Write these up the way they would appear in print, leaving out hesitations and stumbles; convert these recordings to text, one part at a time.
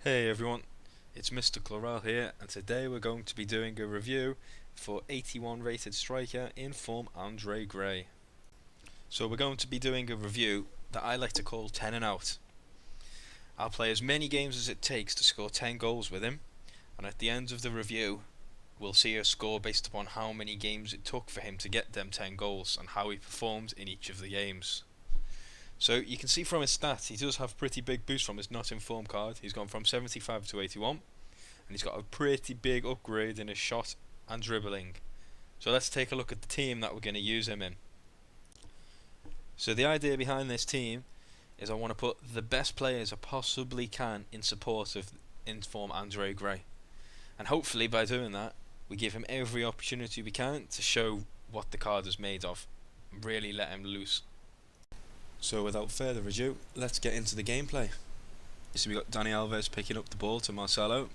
Hey everyone, it's Mr. Chlorel here, and today we're going to be doing a review for 81 rated striker in form Andre Gray. So we're going to be doing a review that I like to call 10 and out. I'll play as many games as it takes to score 10 goals with him, and at the end of the review we'll see a score based upon how many games it took for him to get them 10 goals and how he performed in each of the games. So you can see from his stats, he does have a pretty big boost from his not in form card. He's gone from 75 to 81, and he's got a pretty big upgrade in his shot and dribbling. So let's take a look at the team that we're going to use him in. So the idea behind this team is I want to put the best players I possibly can in support of in form Andre Gray, and hopefully by doing that we give him every opportunity we can to show what the card is made of and really let him loose. So without further ado, let's get into the gameplay. So we got Dani Alves picking up the ball to Marcelo.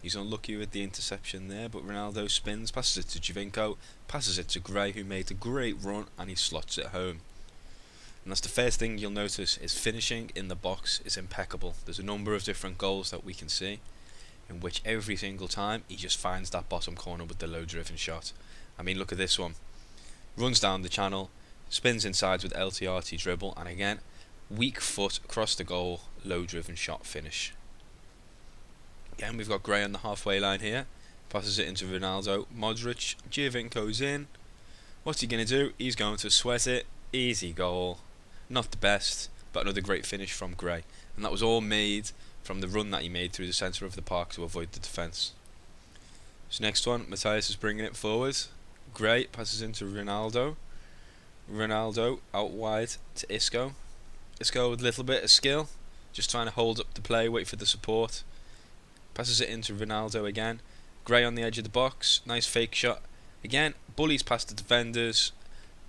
He's unlucky with the interception there, but Ronaldo spins, passes it to Giovinco, passes it to Gray, who made a great run, and he slots it home. And that's the first thing you'll notice, is finishing in the box is impeccable. There's a number of different goals that we can see, in which every single time he just finds that bottom corner with the low driven shot. I mean, look at this one. Runs down the channel, spins inside with LTRT dribble, and again, weak foot across the goal, low driven shot finish. Again, we've got Gray on the halfway line here, passes it into Ronaldo, Modric, Giovinco's in. What's he going to do? He's going to sweat it, easy goal. Not the best, but another great finish from Gray. And that was all made from the run that he made through the centre of the park to avoid the defence. So next one, Matthias is bringing it forward. Gray passes into Ronaldo. Ronaldo out wide to Isco. Isco with a little bit of skill, just trying to hold up the play, wait for the support. Passes it into Ronaldo again. Gray on the edge of the box, nice fake shot. Again, bullies past the defenders,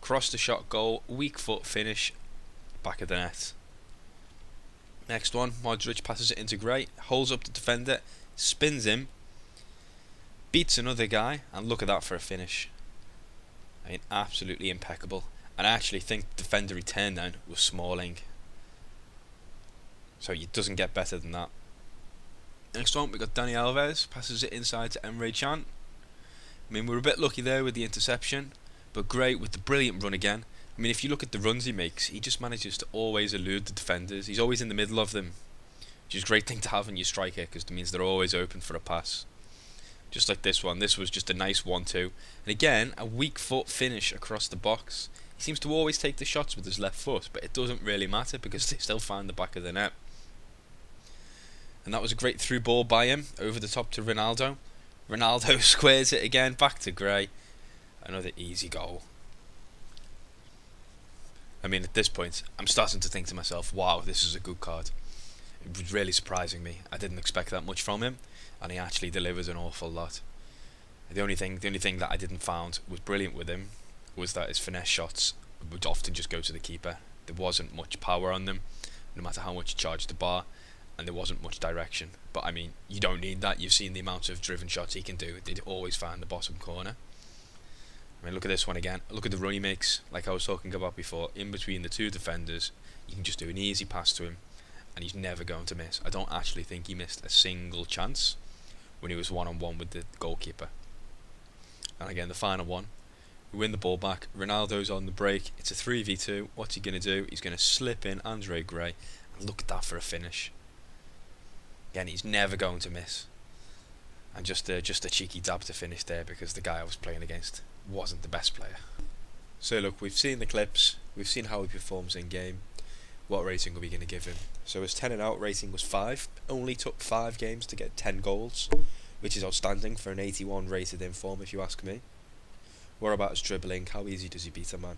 cross the shot goal, weak foot finish, back of the net. Next one, Modric passes it into Gray, holds up the defender, spins him, beats another guy, and look at that for a finish. I mean, absolutely impeccable. And I actually think the defender he turned down was Smalling. So it doesn't get better than that. Next one, we got Dani Alves, passes it inside to Emre Can. I mean, we're a bit lucky there with the interception, but Gray with the brilliant run again. I mean, if you look at the runs he makes, he just manages to always elude the defenders. He's always in the middle of them, which is a great thing to have in your striker, because it means they're always open for a pass. Just like this one, this was just a nice 1-2. And again, a weak foot finish across the box. He seems to always take the shots with his left foot, but it doesn't really matter because they still find the back of the net. And that was a great through ball by him, over the top to Ronaldo. Ronaldo squares it again, back to Gray. Another easy goal. I mean, at this point, I'm starting to think to myself, wow, this is a good card. It was really surprising me. I didn't expect that much from him, and he actually delivers an awful lot. The only thing that I didn't find was brilliant with him was that his finesse shots would often just go to the keeper. There wasn't much power on them, no matter how much he charged the bar, and there wasn't much direction. But I mean, you don't need that. You've seen the amount of driven shots he can do. They'd always find the bottom corner. I mean, look at this one again. Look at the run he makes, like I was talking about before, in between the two defenders. You can just do an easy pass to him, and he's never going to miss. I don't actually think he missed a single chance when he was one-on-one with the goalkeeper. And again, the final one, we win the ball back, Ronaldo's on the break, it's a 3v2, what's he going to do? He's going to slip in Andre Gray, and look at that for a finish. Again, he's never going to miss. And just a cheeky dab to finish there, because the guy I was playing against wasn't the best player. So look, we've seen the clips, we've seen how he performs in game. What rating are we going to give him? So his 10 and out rating was 5, only took 5 games to get 10 goals, which is outstanding for an 81 rated in form if you ask me. What about his dribbling? How easy does he beat a man?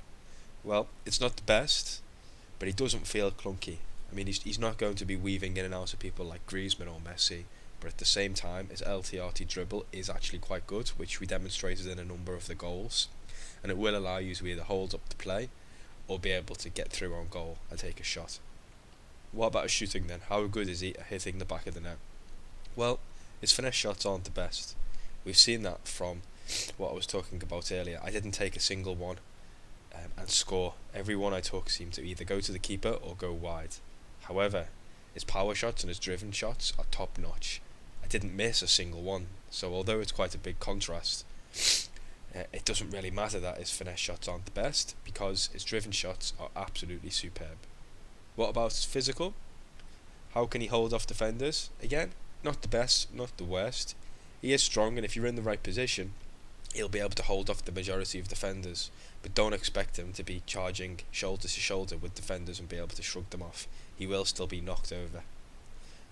Well, it's not the best, but he doesn't feel clunky. I mean, he's not going to be weaving in and out of people like Griezmann or Messi, but at the same time, his LTRT dribble is actually quite good, which we demonstrated in a number of the goals, and it will allow you to either hold up the play or be able to get through on goal and take a shot. What about his shooting then? How good is he at hitting the back of the net? Well, his finesse shots aren't the best. We've seen that from what I was talking about earlier. I didn't take a single one and score. Every one I took seemed to either go to the keeper or go wide. However, His power shots and his driven shots are top notch. I didn't miss a single one, so although it's quite a big contrast, it doesn't really matter that his finesse shots aren't the best, because his driven shots are absolutely superb. What about his physical? How can he hold off defenders? Again, not the best, not the worst. He is strong, and if you're in the right position, he'll be able to hold off the majority of defenders, but don't expect him to be charging shoulder to shoulder with defenders and be able to shrug them off. He will still be knocked over.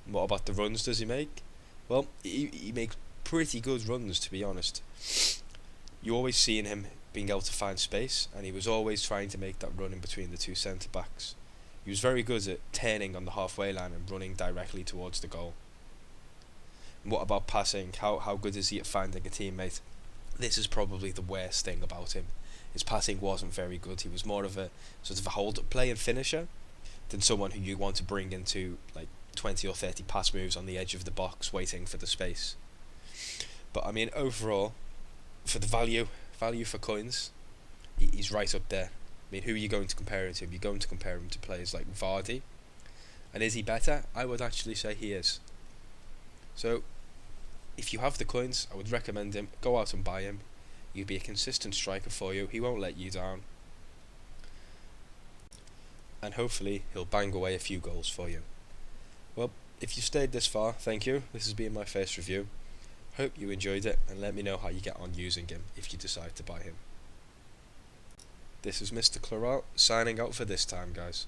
And what about the runs does he make? Well, he makes pretty good runs, to be honest. You always seeing him being able to find space, and he was always trying to make that run in between the two centre backs. He was very good at turning on the halfway line and running directly towards the goal. And what about passing? How good is he at finding a teammate? This is probably the worst thing about him. His passing wasn't very good. He was more of a sort of a hold-up play and finisher than someone who you want to bring into like 20 or 30 pass moves on the edge of the box waiting for the space. But I mean, overall, for the value for coins, he's right up there. I mean, who are you going to compare him to? You're going to compare him to players like Vardy. And is he better? I would actually say he is. So, if you have the coins, I would recommend him. Go out and buy him. He'll be a consistent striker for you. He won't let you down. And hopefully, he'll bang away a few goals for you. Well, if you stayed this far, thank you. This has been my first review. Hope you enjoyed it, and let me know how you get on using him if you decide to buy him. This is Mr. Chloral signing out for this time, guys.